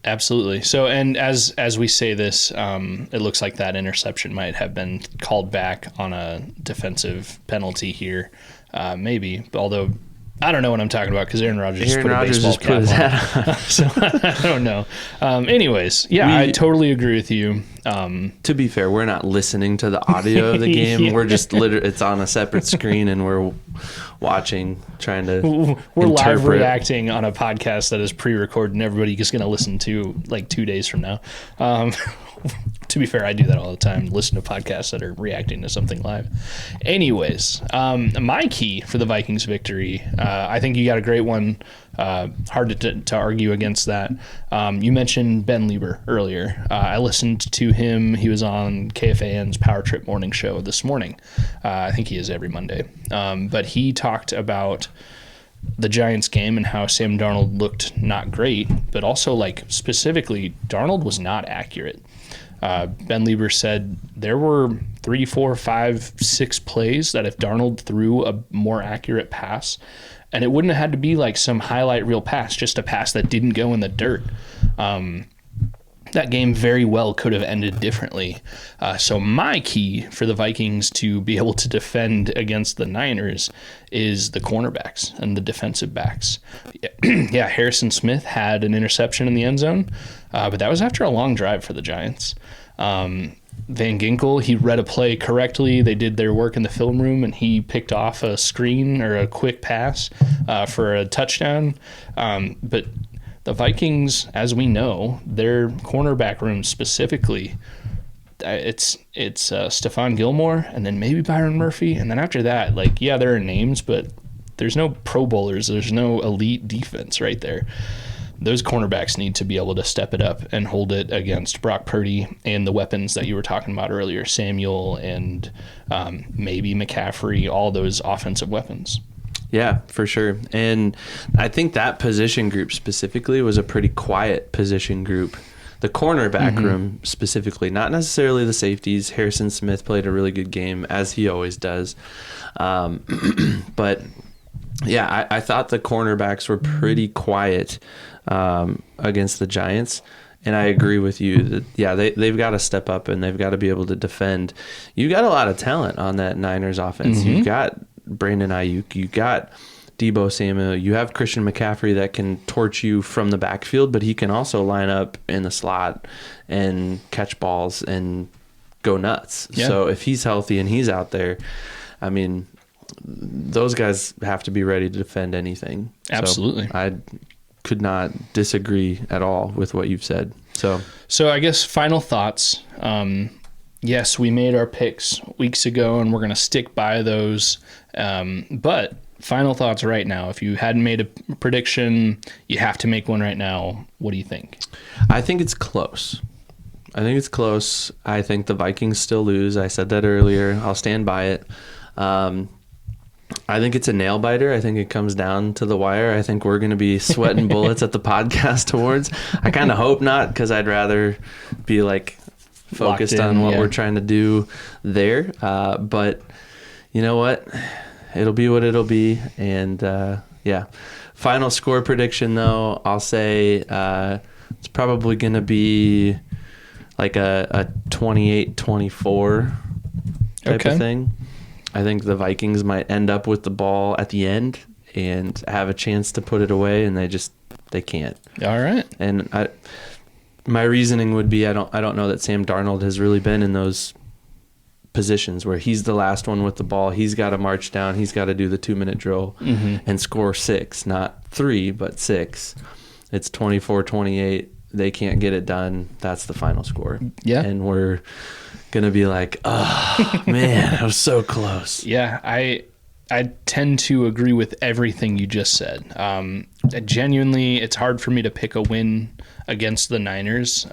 Absolutely. So, and as we say this, it looks like that interception might have been called back on a defensive penalty here. Maybe, although I don't know what I'm talking about because Aaron Rodgers just put a baseball cap on. So I don't know. Anyways, I totally agree with you. To be fair, we're not listening to the audio of the game. We're just it's on a separate screen and we're watching, trying to We're live reacting on a podcast that is pre-recorded and everybody is going to listen to like 2 days from now. To be fair, I do that all the time. Listen to podcasts that are reacting to something live. Anyways, my key for the Vikings victory, I think you got a great one. Hard to argue against that. You mentioned Ben Lieber earlier. I listened to him. He was on KFAN's Power Trip morning show this morning. I think he is every Monday. But he talked about the Giants game and how Sam Darnold looked not great, but also like specifically Darnold was not accurate. Ben Lieber said there were 3, 4, 5, 6 plays that if Darnold threw a more accurate pass, and it wouldn't have had to be like some highlight reel pass, just a pass that didn't go in the dirt. That game very well could have ended differently. So my key for the Vikings to be able to defend against the Niners is the cornerbacks and the defensive backs. Harrison Smith had an interception in the end zone, but that was after a long drive for the Giants. Van Ginkel, he read a play correctly. They did their work in the film room, and he picked off a screen or a quick pass for a touchdown. But the Vikings, as we know, their cornerback room specifically, it's Stephon Gilmore and then maybe Byron Murphy. And then after that, there are names, but there's no Pro Bowlers. There's no elite defense right there. Those cornerbacks need to be able to step it up and hold it against Brock Purdy and the weapons that you were talking about earlier, Samuel and maybe McCaffrey, all those offensive weapons. Yeah, for sure. And I think that position group specifically was a pretty quiet position group. The cornerback room specifically, not necessarily the safeties. Harrison Smith played a really good game, as he always does. But, yeah, I thought the cornerbacks were pretty quiet against the Giants. And I agree with you that, they've got to step up and they've got to be able to defend. You got a lot of talent on that Niners offense. You've got Brandon Ayuk. You got Deebo Samuel. You have Christian McCaffrey that can torch you from the backfield, but he can also line up in the slot and catch balls and go nuts. Yeah. So if he's healthy and he's out there, I mean, those guys have to be ready to defend anything. Absolutely. So I could not disagree at all with what you've said. So I guess final thoughts. Yes, we made our picks weeks ago, and we're going to stick by those. But final thoughts right now. If you hadn't made a prediction, you have to make one right now. What do you think? I think it's close. I think the Vikings still lose. I said that earlier. I'll stand by it. I think it's a nail biter. I think it comes down to the wire. I think we're going to be sweating bullets at the podcast towards. I kind of hope not, because I'd rather be like focused on what we're trying to do there. But you know what? It'll be what it'll be. And final score prediction, though, I'll say it's probably going to be like a 28-24 type of thing. I think the Vikings might end up with the ball at the end and have a chance to put it away, and they can't. All right. And my reasoning would be I don't know that Sam Darnold has really been in those positions where he's the last one with the ball. He's got to march down. He's got to do the 2-minute drill and score 6, not 3, but 6. It's 24-28. They can't get it done. That's the final score. Yeah. And we're going to be like, oh, man, I was so close. Yeah, I tend to agree with everything you just said. Genuinely, it's hard for me to pick a win against the Niners,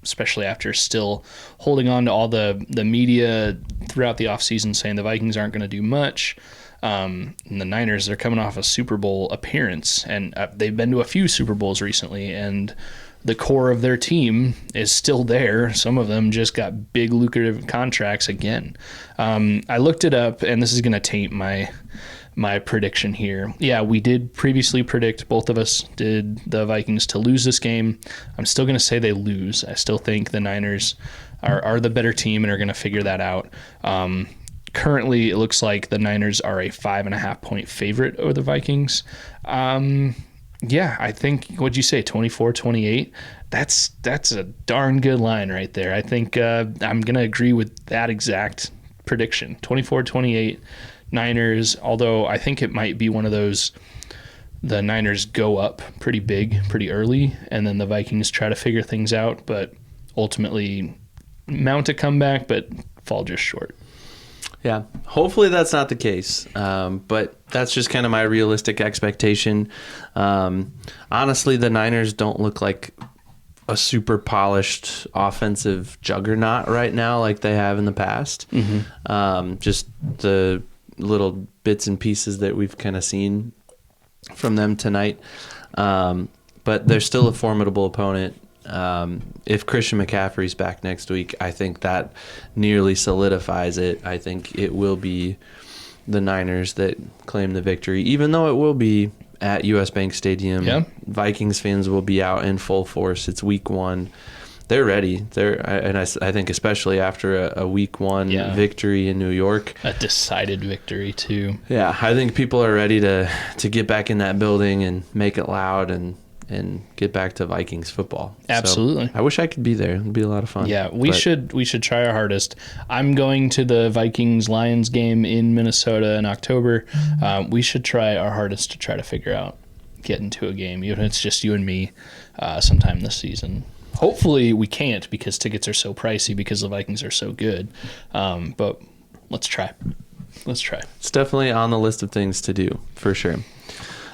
especially after still holding on to all the media throughout the offseason saying the Vikings aren't going to do much. And the Niners, they're coming off a Super Bowl appearance, and they've been to a few Super Bowls recently, and the core of their team is still there. Some of them just got big lucrative contracts again. I looked it up, and this is going to taint my prediction here. Yeah, we did previously predict, both of us did, the Vikings to lose this game. I'm still going to say they lose. I still think the Niners are the better team and are going to figure that out. Currently, it looks like the Niners are a 5.5-point favorite over the Vikings. Yeah, I think, what'd you say, 24-28? That's a darn good line right there. I think I'm going to agree with that exact prediction. 24-28 Niners, although I think it might be one of those, the Niners go up pretty big, pretty early, and then the Vikings try to figure things out, but ultimately mount a comeback, but fall just short. Yeah, hopefully that's not the case, but that's just kind of my realistic expectation. Honestly, the Niners don't look like a super polished offensive juggernaut right now like they have in the past. Just the little bits and pieces that we've kind of seen from them tonight. But they're still a formidable opponent. If Christian McCaffrey's back next week, I think that nearly solidifies it. I think it will be the Niners that claim the victory, even though it will be at US Bank Stadium. Yeah. Vikings fans will be out in full force. It's week 1. They're ready. I think especially after a week 1 victory in New York. A decided victory too. Yeah, I think people are ready to get back in that building and make it loud and get back to Vikings football. Absolutely. So I wish I could be there. It'd be a lot of fun. Yeah, we should try our hardest. I'm going to the Vikings-Lions game in Minnesota in October. We should try our hardest to try to figure out getting to a game, even if it's just you and me sometime this season. Hopefully we can't because tickets are so pricey because the Vikings are so good. But let's try. It's definitely on the list of things to do, for sure.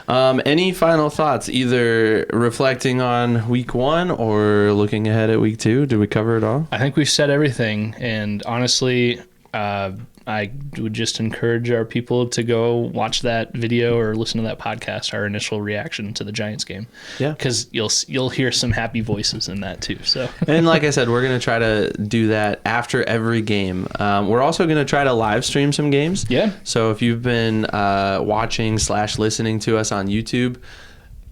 Any final thoughts, either reflecting on week 1 or looking ahead at week 2? Did we cover it all? I think we've said everything. And honestly, I would just encourage our people to go watch that video or listen to that podcast, our initial reaction to the Giants game. Yeah. Because you'll hear some happy voices in that too. So. And like I said, we're going to try to do that after every game. We're also going to try to live stream some games. Yeah. So if you've been watching/listening to us on YouTube,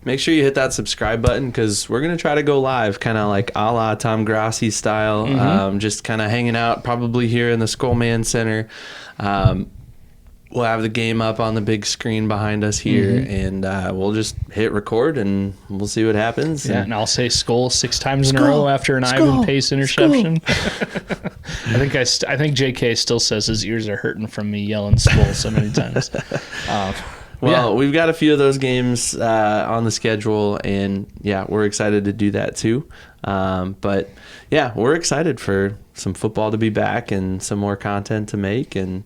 make sure you hit that subscribe button because we're going to try to go live, kind of like a la Tom Grassi style, just kind of hanging out probably here in the Skol Center. we'll have the game up on the big screen behind us here, and we'll just hit record and we'll see what happens. Yeah, and I'll say Skol 6 times in a row after an Ivan Pace interception. I think JK still says his ears are hurting from me yelling Skol so many times. Well, we've got a few of those games on the schedule, and we're excited to do that too. But yeah, we're excited for some football to be back and some more content to make, and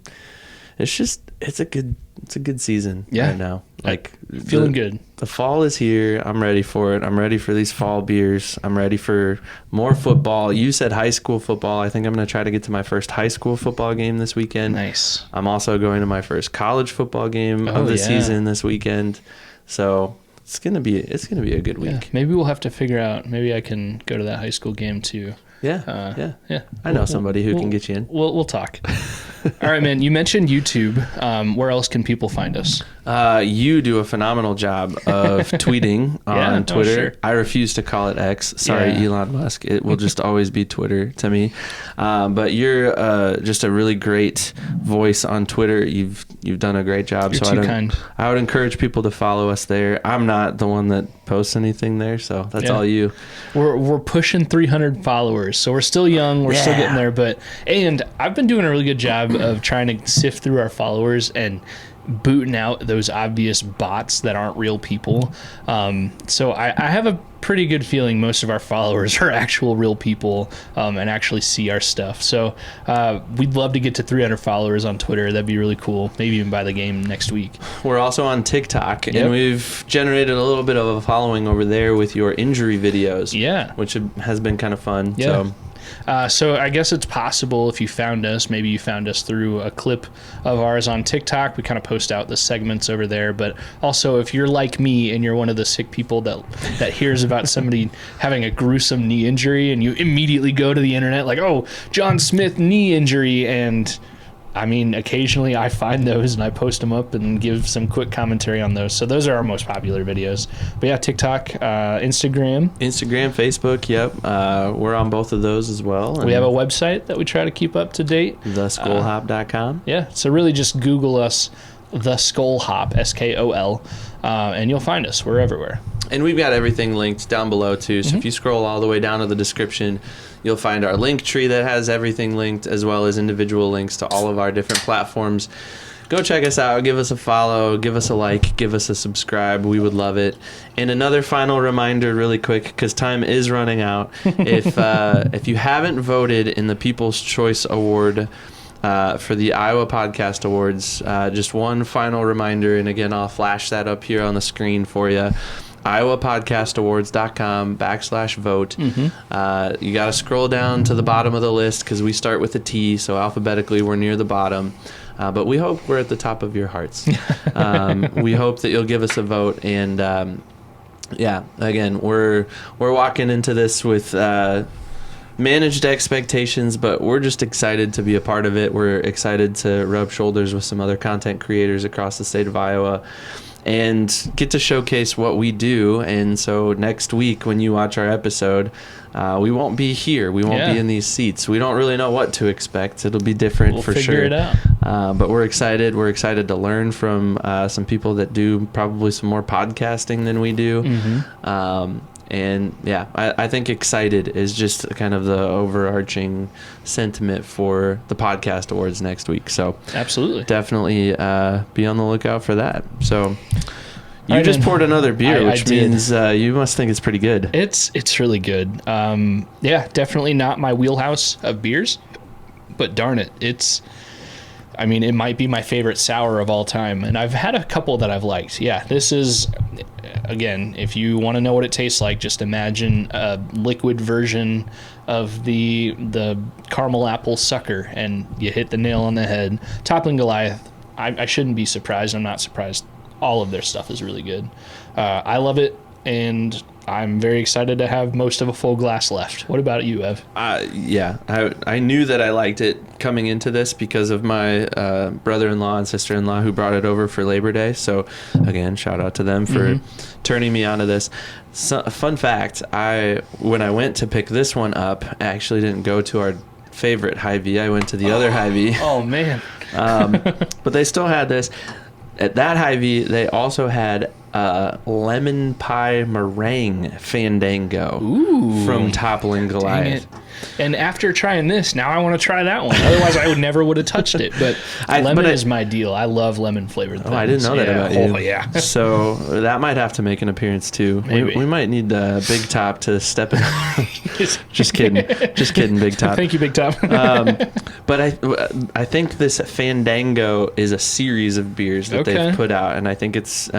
it's a good season right now. Like, feeling good. The fall is here. I'm ready for it. I'm ready for these fall beers. I'm ready for more football. You said high school football. I think I'm going to try to get to my first high school football game this weekend. Nice. I'm also going to my first college football game of the season this weekend. So it's gonna be a good week. Yeah, maybe we'll have to figure out. Maybe I can go to that high school game too. Yeah. I know somebody who can get you in. We'll talk. All right, man. You mentioned YouTube. Where else can people find us? You do a phenomenal job of tweeting on Twitter. Sure. I refuse to call it X. Sorry, Elon Musk. It will just always be Twitter to me. But you're just a really great voice on Twitter. You've done a great job. You're too kind. I would encourage people to follow us there. I'm not the one that posts anything there, so that's all you. We're pushing 300 followers, so we're still young. We're still getting there, and I've been doing a really good job of trying to sift through our followers and booting out those obvious bots that aren't real people. So I have a pretty good feeling most of our followers are actual real people and actually see our stuff. So we'd love to get to 300 followers on Twitter. That'd be really cool. Maybe even by the game next week. We're also on TikTok, and we've generated a little bit of a following over there with your injury videos. Yeah. Which has been kind of fun. Yeah. So I guess it's possible if you found us, maybe you found us through a clip of ours on TikTok. We kind of post out the segments over there. But also, if you're like me and you're one of the sick people that hears about somebody having a gruesome knee injury and you immediately go to the internet like, oh, John Smith knee injury, and I mean, occasionally I find those and I post them up and give some quick commentary on those. So those are our most popular videos. But yeah, TikTok, Instagram, Facebook. Yep. We're on both of those as well. We have a website that we try to keep up to date. theskolhop.com. Yeah. So really just Google us, The Skol Hop, SKOL, and you'll find us. We're everywhere. And we've got everything linked down below too. So if you scroll all the way down to the description, you'll find our link tree that has everything linked, as well as individual links to all of our different platforms. Go check us out. Give us a follow. Give us a like. Give us a subscribe. We would love it. And another final reminder really quick, because time is running out. If you haven't voted in the People's Choice Award for the Iowa Podcast Awards, just one final reminder. And again, I'll flash that up here on the screen for you. iowapodcastawards.com/vote. You got to scroll down to the bottom of the list because we start with a T, so alphabetically we're near the bottom. But we hope we're at the top of your hearts. We hope that you'll give us a vote. And again, we're walking into this with managed expectations, but we're just excited to be a part of it. We're excited to rub shoulders with some other content creators across the state of Iowa and get to showcase what we do. And so next week when you watch our episode, we won't be here. We won't be in these seats. We don't really know what to expect. It'll be different for sure. We'll figure it out. But we're excited. We're excited to learn from some people that do probably some more podcasting than we do. And yeah, I think excited is just kind of the overarching sentiment for the podcast awards next week. So absolutely, definitely be on the lookout for that. So you just poured another beer, which means you must think it's pretty good. It's really good. Yeah, definitely not my wheelhouse of beers, but darn it, it might be my favorite sour of all time, and I've had a couple that I've liked. Yeah, this is, again, if you want to know what it tastes like, just imagine a liquid version of the caramel apple sucker, and you hit the nail on the head. Toppling Goliath, I shouldn't be surprised. I'm not surprised. All of their stuff is really good. I love it, and I'm very excited to have most of a full glass left. What about you, Ev? Yeah, I knew that I liked it coming into this because of my brother-in-law and sister-in-law who brought it over for Labor Day. So, again, shout out to them for turning me onto this. So, fun fact, when I went to pick this one up, I actually didn't go to our favorite Hy-Vee. I went to the other Hy-Vee. Oh, man. But they still had this. At that Hy-Vee, they also had lemon pie meringue Fandango from Toppling Goliath. And after trying this, now I want to try that one. Otherwise, I would have touched it. But lemon is my deal. I love lemon flavored things. Oh, I didn't know that about you. Oh, yeah. So that might have to make an appearance too. Maybe. We might need Big Top to step in. Just kidding, Big Top. Thank you, Big Top. But I think this Fandango is a series of beers that they've put out, and I think it's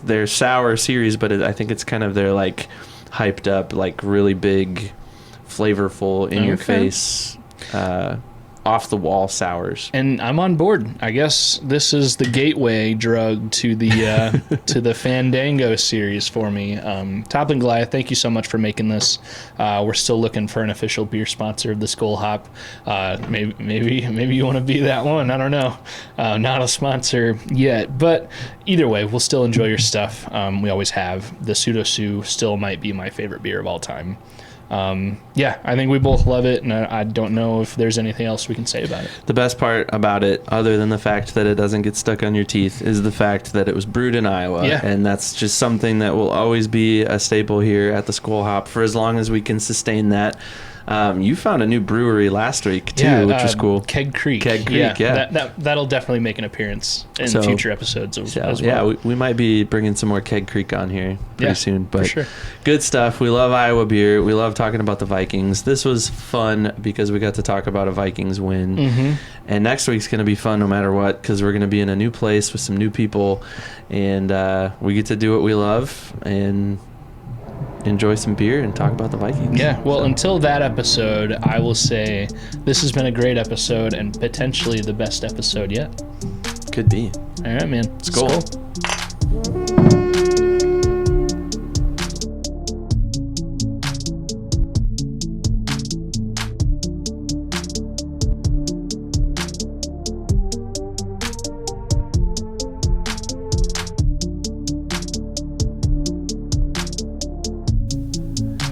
their sour series, but I think it's kind of their like hyped up, like really big, flavorful, in your face, off the wall sours. And I'm on board. I guess this is the gateway drug to the to the Fandango series for me. Toppling Goliath, thank you so much for making this. We're still looking for an official beer sponsor of the Skol Hop. Maybe you want to be that one. I don't know. Not a sponsor yet, but either way, we'll still enjoy your stuff. We always have. The Pseudo Sue still might be my favorite beer of all time. I think we both love it, and I don't know if there's anything else we can say about it. The best part about it, other than the fact that it doesn't get stuck on your teeth, is the fact that it was brewed in Iowa, and that's just something that will always be a staple here at the Skol Hop for as long as we can sustain that. You found a new brewery last week too, which was cool. Keg Creek. That'll definitely make an appearance in future episodes as well. Yeah, we might be bringing some more Keg Creek on here pretty soon. But for sure. Good stuff. We love Iowa beer. We love talking about the Vikings. This was fun because we got to talk about a Vikings win. Mm-hmm. And next week's going to be fun no matter what, because we're going to be in a new place with some new people, and we get to do what we love and enjoy some beer and talk about the Vikings. Yeah, well, until that episode, I will say this has been a great episode and potentially the best episode yet. Could be. All right, man. Skol.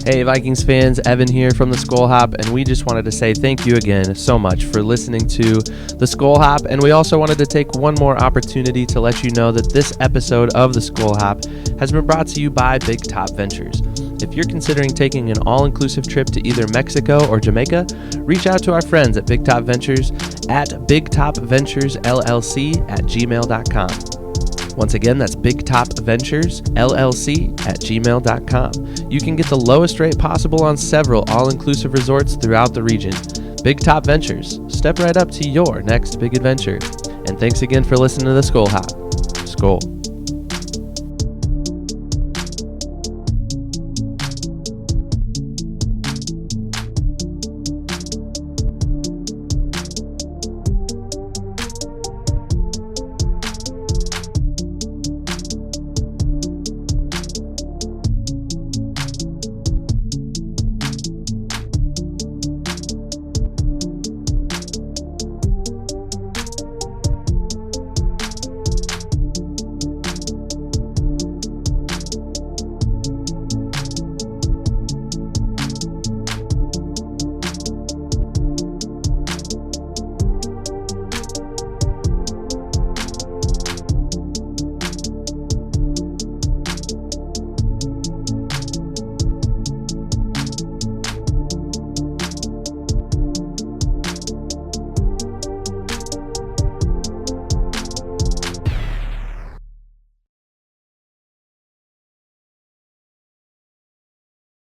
Hey Vikings fans, Evan here from the Skol Hop, and we just wanted to say thank you again so much for listening to the Skol Hop, and we also wanted to take one more opportunity to let you know that this episode of the Skol Hop has been brought to you by Big Top Ventures. If you're considering taking an all-inclusive trip to either Mexico or Jamaica, reach out to our friends at Big Top Ventures at bigtopventuresllc@gmail.com. Once again, that's bigtopventuresllc@gmail.com. You can get the lowest rate possible on several all-inclusive resorts throughout the region. Big Top Ventures. Step right up to your next big adventure. And thanks again for listening to the Skol Hop. Skol.